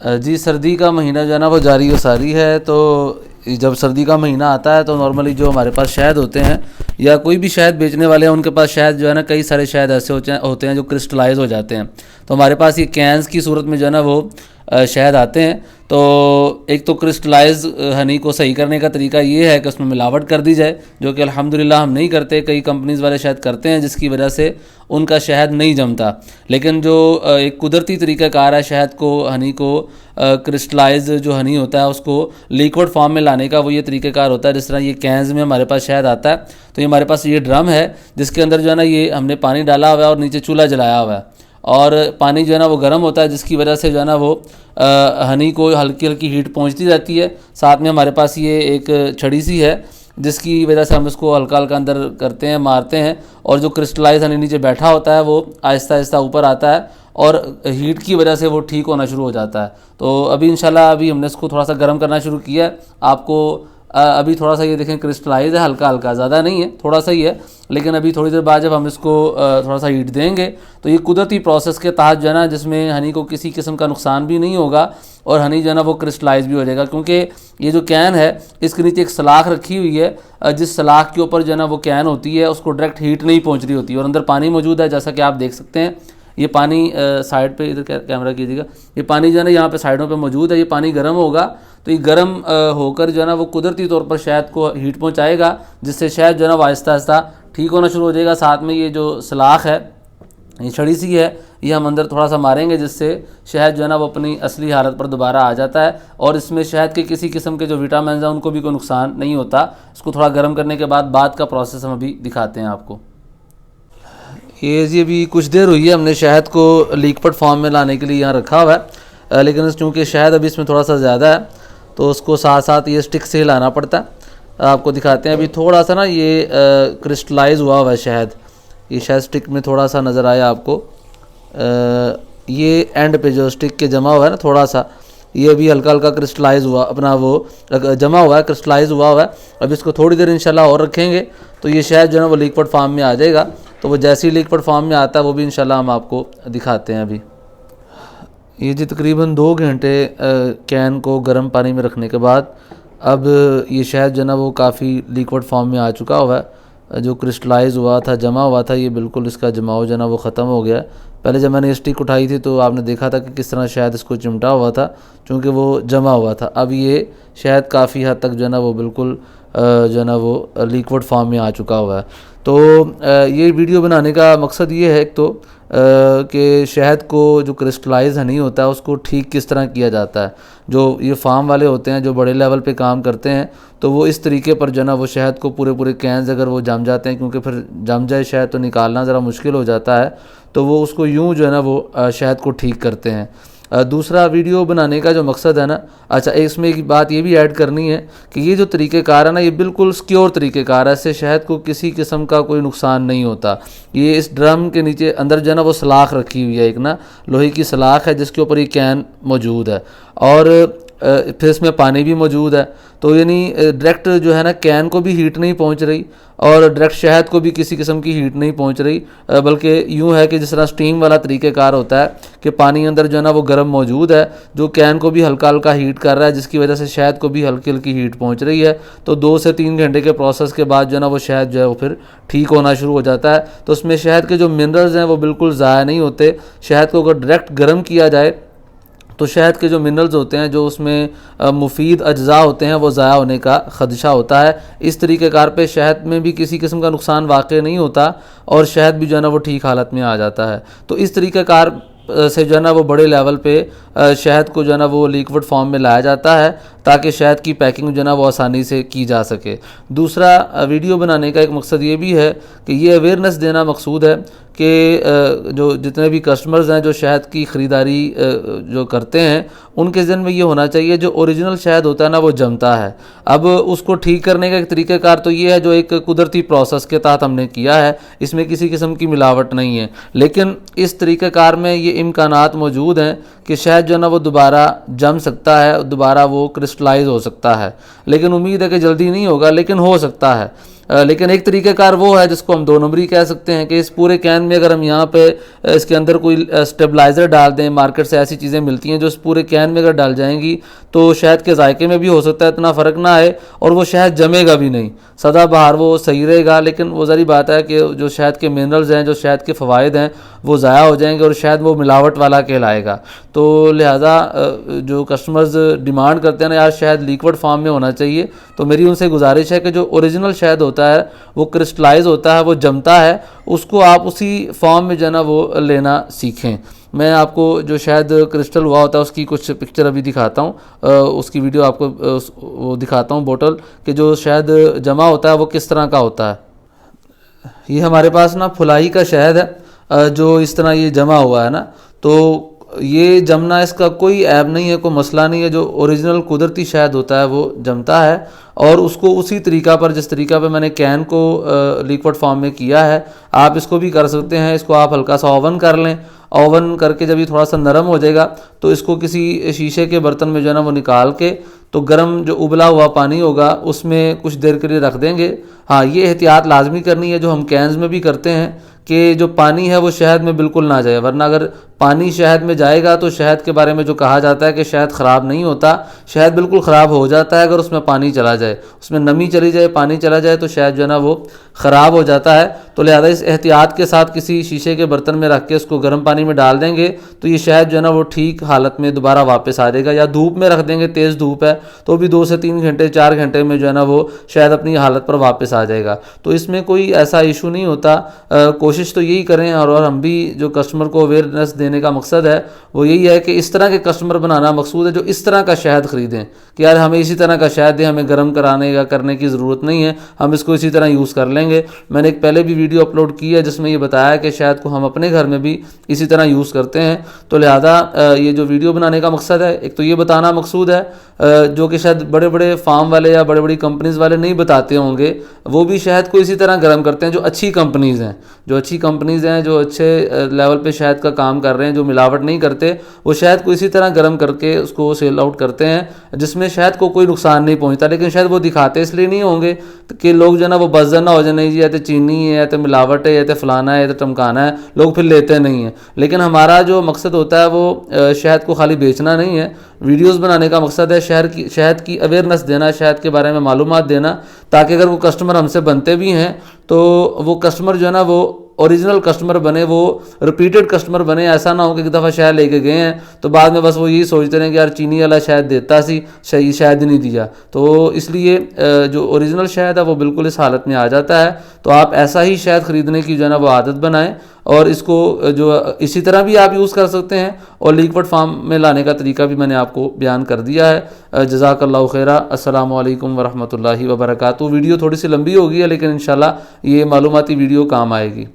जी, सर्दी का महीना जो है ना वो जारी व सारी है। तो जब सर्दी का महीना आता है तो नॉर्मली जो हमारे पास शहद होते हैं या कोई भी शहद बेचने वाले हैं, उनके पास शहद जो है ना, कई सारे शहद ऐसे होते हैं जो क्रिस्टलाइज हो जाते हैं। तो हमारे पास ये कैंस की सूरत में जो है ना वो शहद आते हैं। तो एक तो क्रिस्टलाइज हनी को सही करने का तरीका ये है कि उसमें मिलावट कर दी जाए, जो कि अल्हम्दुलिल्लाह हम नहीं करते। कई कंपनीज़ वाले शायद करते हैं, जिसकी वजह से उनका शहद नहीं जमता। लेकिन जो एक कुदरती तरीक़ाकार है शहद को, हनी को क्रिस्टलाइज जो हनी होता है उसको लिक्विड फॉर्म में लाने का, वो ये तरीक़ाकार होता है। जिस तरह ये कैंस में हमारे पास शहद आता है, तो ये हमारे पास ये ड्रम है जिसके अंदर जो है ना ये हमने पानी डाला हुआ है और नीचे चूल्हा जलाया हुआ है, और पानी जो है ना वो गर्म होता है, जिसकी वजह से जो है ना वो हनी को हल्की हल्की हीट पहुंचती रहती है। साथ में हमारे पास ये एक छड़ी सी है जिसकी वजह से हम इसको हल्का हल्का अंदर करते हैं, मारते हैं, और जो क्रिस्टलाइज हनी नीचे बैठा होता है वो आहिस्ता आहिस्ता ऊपर आता है और हीट की वजह से वो ठीक होना शुरू हो जाता है। तो अभी इंशाल्लाह अभी हमने इसको थोड़ा सा गर्म करना शुरू किया है। आपको अभी थोड़ा सा ये देखें क्रिस्टलाइज है, हल्का हल्का, ज़्यादा नहीं है, थोड़ा सा ही है। लेकिन अभी थोड़ी देर बाद जब हम इसको थोड़ा सा हीट देंगे तो ये कुदरती प्रोसेस के तहत जो है ना, जिसमें हनी को किसी किस्म का नुकसान भी नहीं होगा और हनी जो है ना वो क्रिस्टलाइज भी हो जाएगा। क्योंकि ये जो कैन है इसके नीचे एक सलाख रखी हुई है, जिस सलाख के ऊपर जो है ना वो कैन होती है उसको डायरेक्ट हीट नहीं पहुँच रही होती, और अंदर पानी मौजूद है। जैसा कि आप देख सकते हैं ये पानी साइड पे, इधर कैमरा कीजिएगा, ये पानी जो है ना यहाँ पे साइडों पे मौजूद है। ये पानी गर्म होगा तो ये गर्म होकर जो है ना वो कुदरती तौर पर शहद को हीट पहुँचाएगा, जिससे शहद जो है ना वो आहिस्ता आहिस्ता ठीक होना शुरू हो जाएगा। साथ में ये जो सलाख है, ये छड़ी सी है, ये हम अंदर थोड़ा सा मारेंगे, जिससे शहद जो है ना वो अपनी असली हालत पर दोबारा आ जाता है, और इसमें शहद के किसी किस्म के जो विटामिन हैं उनको भी कोई नुकसान नहीं होता। इसको थोड़ा गर्म करने के बाद का प्रोसेस हम अभी दिखाते हैं आपको। ये जी अभी कुछ देर हुई है, हमने शहद को लिक्विड फॉर्म में लाने के लिए यहाँ रखा हुआ है, लेकिन चूँकि शहद अभी इसमें थोड़ा सा ज़्यादा है तो उसको साथ साथ ये स्टिक से हिलाना पड़ता है। आपको दिखाते हैं। अभी थोड़ा सा ना ये क्रिस्टलाइज हुआ है शहद, ये शायद स्टिक में थोड़ा सा नज़र आया आपको। ये एंड पे जो स्टिक के जमा हुआ है ना थोड़ा सा, ये अभी हल्का हल्का क्रिस्टलाइज हुआ, अपना वो जमा हुआ है, क्रिस्टलाइज हुआ है। अब इसको थोड़ी देर इंशाल्लाह और रखेंगे तो ये शहद जो है ना वो लिक्विड फॉर्म में आ जाएगा। तो वो जैसे ही लिक्विड फॉर्म में आता है वो भी इंशाल्लाह हम आपको दिखाते हैं। अभी ये जी तकरीबन 2 घंटे कैन को गर्म पानी में रखने के बाद अब ये शहद जो है ना वो काफ़ी लिक्विड फॉर्म में आ चुका हुआ है। जो क्रिस्टलाइज हुआ था, जमा हुआ था, ये बिल्कुल इसका जमाव जो है ना वो ख़त्म हो गया। पहले जब मैंने स्टिक उठाई थी तो आपने देखा था कि किस तरह शहद इसको चिमटा हुआ था, चूँकि वो जमा हुआ था। अब ये शहद काफ़ी हद तक जो है ना वो बिल्कुल जो है ना वो लिक्विड फॉर्म में आ चुका हुआ है। तो ये वीडियो बनाने का मकसद ये है, एक तो कि शहद को जो क्रिस्टलाइज हनी होता है उसको ठीक किस तरह किया जाता है। जो ये फार्म वाले होते हैं जो बड़े लेवल पे काम करते हैं, तो वो इस तरीके पर जो है ना वो शहद को पूरे कैंस अगर वो जम जाते हैं, क्योंकि फिर जम जाए शहद तो निकालना ज़रा मुश्किल हो जाता है, तो वो उसको यूँ जो है ना वो शहद को ठीक करते हैं। दूसरा वीडियो बनाने का जो मकसद है ना, अच्छा इसमें एक बात ये भी ऐड करनी है कि ये जो तरीक़ेकार है ना ये बिल्कुल सिक्योर तरीक़ेकार है, इससे शहद को किसी किस्म का कोई नुकसान नहीं होता। ये इस ड्रम के नीचे अंदर जो है ना वो सलाख रखी हुई है, एक ना लोहे की सलाख है जिसके ऊपर ये कैन मौजूद है, और फिर इसमें पानी भी मौजूद है। तो यानी डायरेक्ट जो है ना कैन को भी हीट नहीं पहुंच रही और डायरेक्ट शहद को भी किसी किस्म की हीट नहीं पहुंच रही, बल्कि यूं है कि जिस तरह स्टीम वाला तरीक़ेकार होता है कि पानी अंदर जो है ना वो गर्म मौजूद है, जो कैन को भी हल्का हल्का हीट कर रहा है, जिसकी वजह से शहद को भी हल्की हल्की हीट पहुंच रही है। तो 2 से 3 घंटे के प्रोसेस के बाद जो है ना वो शहद जो है वो फिर ठीक होना शुरू हो जाता है। तो उसमें शहद के जो मिनरल्स हैं वो बिल्कुल ज़ाया नहीं होते। शहद को अगर डायरेक्ट गर्म किया जाए तो शहद के जो मिनरल्स होते हैं, जो उसमें मुफीद अज्जा होते हैं, वो ज़ाया होने का ख़दशा होता है। इस तरीक़ेकार पे शहद में भी किसी किस्म का नुकसान वाक़ई नहीं होता और शहद भी जो है ना वो ठीक हालत में आ जाता है। तो इस तरीक़ेकार से जो है ना वो बड़े लेवल पे शहद को जो है ना वो लिक्विड फॉर्म में लाया जाता है, ताकि शहद की पैकिंग जो है ना वो आसानी से की जा सके। दूसरा वीडियो बनाने का एक मकसद ये भी है कि ये अवेयरनेस देना मकसूद है कि जो जितने भी कस्टमर्स हैं जो शहद की ख़रीदारी जो करते हैं, उनके ज़हन में ये होना चाहिए जो ओरिजिनल शहद होता है ना वो जमता है। अब उसको ठीक करने का एक तरीक़ाकार तो ये है जो एक कुदरती प्रोसेस के तहत हमने किया है, इसमें किसी किस्म की मिलावट नहीं है। लेकिन इस तरीक़ाकार में ये इम्कानात मौजूद हैं कि शहद जो है ना वो दोबारा जम सकता है, दोबारा वो क्रिस्टलाइज हो सकता है। लेकिन उम्मीद है कि जल्दी नहीं होगा, लेकिन हो सकता है। लेकिन एक तरीक़ाकार वो है जिसको हम 2 नंबरी कह सकते हैं कि इस पूरे कैन में अगर हम यहाँ पे इसके अंदर कोई स्टेबलाइज़र डाल दें, मार्केट से ऐसी चीज़ें मिलती हैं जो इस पूरे कैन में अगर डाल जाएंगी तो शहद के जायके में भी हो सकता है इतना फ़र्क ना आए और वो शहद जमेगा भी नहीं, सदाबहार वो सही रहेगा। लेकिन वो ज़री बात है कि जो शहद के मिनरल्स हैं, जो शहद के फ़वाइद हैं, वो ज़ाया हो जाएंगे और शायद वो मिलावट वाला कहलाएगा। तो लिहाजा जो कस्टमर्स डिमांड करते हैं ना यार शहद लिक्विड फॉर्म में होना चाहिए, तो मेरी उनसे गुजारिश है कि जो ओरिजिनल शहद होता है वो क्रिस्टलाइज होता है, वो जमता है, उसको आप उसी फॉर्म में जो है ना वो लेना सीखें। मैं आपको जो शहद क्रिस्टल हुआ होता है उसकी कुछ पिक्चर अभी दिखाता हूँ, उसकी वीडियो आपको वो दिखाता हूँ बोतल कि जो शहद जमा होता है वो किस तरह का होता है। ये हमारे पास ना फुलाई का शहद है जो इस तरह ये जमा हुआ है ना, तो ये जमना इसका कोई ऐब नहीं है, कोई मसला नहीं है। जो ओरिजिनल कुदरती शहद होता है वो जमता है और उसको उसी तरीक़ा पर जिस तरीक़ा पर मैंने कैन को लिक्विड फॉर्म में किया है आप इसको भी कर सकते हैं। इसको आप हल्का सा ओवन कर लें, ओवन करके जब ये थोड़ा सा नरम हो जाएगा तो इसको किसी शीशे के बर्तन में जो है ना वो निकाल के तो गर्म जो उबला हुआ पानी होगा उसमें कुछ देर के लिए रख देंगे। हाँ, ये एहतियात लाजमी करनी है जो हम कैन्स में भी करते हैं कि जो पानी है वो शहद में बिल्कुल ना जाए, वरना अगर पानी शहद में जाएगा तो शहद के बारे में जो कहा जाता है कि शहद ख़राब नहीं होता, शहद बिल्कुल ख़राब हो जाता है अगर उसमें पानी चला जाए, उसमें नमी चली जाए, पानी चला जाए तो शहद जो है ना वो ख़राब हो जाता है। तो लिहाजा इस एहतियात के साथ किसी शीशे के बर्तन में रख के उसको गर्म पानी में डाल देंगे तो ये शहद जो है ना वो ठीक हालत में दोबारा वापस आ जाएगा। या धूप में रख देंगे, तेज़ धूप है तो भी 2 से 3 घंटे 4 घंटे में जो है ना वो शहद अपनी हालत पर वापस आ जाएगा। तो इसमें कोई ऐसा इशू नहीं होता। कोशिश तो यही करें और हम भी जो कस्टमर को अवेयरनेस देने का मकसद है वो यही है कि इस तरह के कस्टमर बनाना मकसूद है जो इस तरह का शहद ख़रीदें कि यार हमें इसी तरह का शहद दें, हमें गर्म कराने या करने की ज़रूरत नहीं है, हम इसको इसी तरह यूज़ कर लेंगे। मैंने एक पहले भी वीडियो अपलोड की है जिसमें ये बताया कि शहद को हम अपने घर में भी इसी तरह यूज़ करते हैं। तो लिहाजा ये जो वीडियो बनाने का मकसद है, एक तो ये बताना मकसूद है जो कि शायद बड़े बड़े फार्म वाले या बड़े बड़ी कंपनीज़ वाले नहीं बताते होंगे, वो भी शहद को इसी तरह गर्म करते हैं। जो अच्छी कंपनीज़ हैं, जो अच्छी कंपनीज़ हैं, जो अच्छे लेवल पे शहद का काम कर रहे हैं, जो मिलावट नहीं करते, वो शहद को इसी तरह गर्म करके उसको सेल आउट करते हैं जिसमें शहद को कोई नुकसान नहीं पहुंचता। लेकिन शायद वो दिखाते इसलिए नहीं होंगे कि लोग जो है ना वो बज़र ना हो जाए, नहीं जी या तो चीनी है या तो मिलावट है या तो फलाना है या तो टमकाना है, लोग फिर लेते नहीं हैं। लेकिन हमारा जो मकसद होता है वो शहद को खाली बेचना नहीं है, वीडियोस बनाने का मकसद है शहद की अवेयरनेस देना, शहद के बारे में मालूमात देना, ताकि अगर वो कस्टमर हमसे बनते भी हैं तो वो कस्टमर जो है ना वो ओरिजिनल कस्टमर बने, वो रिपीटेड कस्टमर बने। ऐसा ना हो कि एक दफ़ा शहद लेके गए हैं तो बाद में बस वो यही सोचते रहे कि यार चीनी वाला शहद देता सी, सही शहद नहीं दिया। तो इसलिए जो ओरिजिनल शहद है वो बिल्कुल इस हालत में आ जाता है। तो आप ऐसा ही शहद ख़रीदने की जो है ना वो आदत बनाएं और इसको जो इसी तरह भी आप यूज़ कर सकते हैं और लिक्विड फॉर्म में लाने का तरीका भी मैंने आपको बयान कर दिया है। जज़ाकल्लाहु खैरा। अस्सलामु अलैकुम वरहमतुल्लाहि वबरकातुहू। वीडियो थोड़ी सी लंबी हो गई है लेकिन इंशाल्लाह ये मालूमाती वीडियो काम आएगी।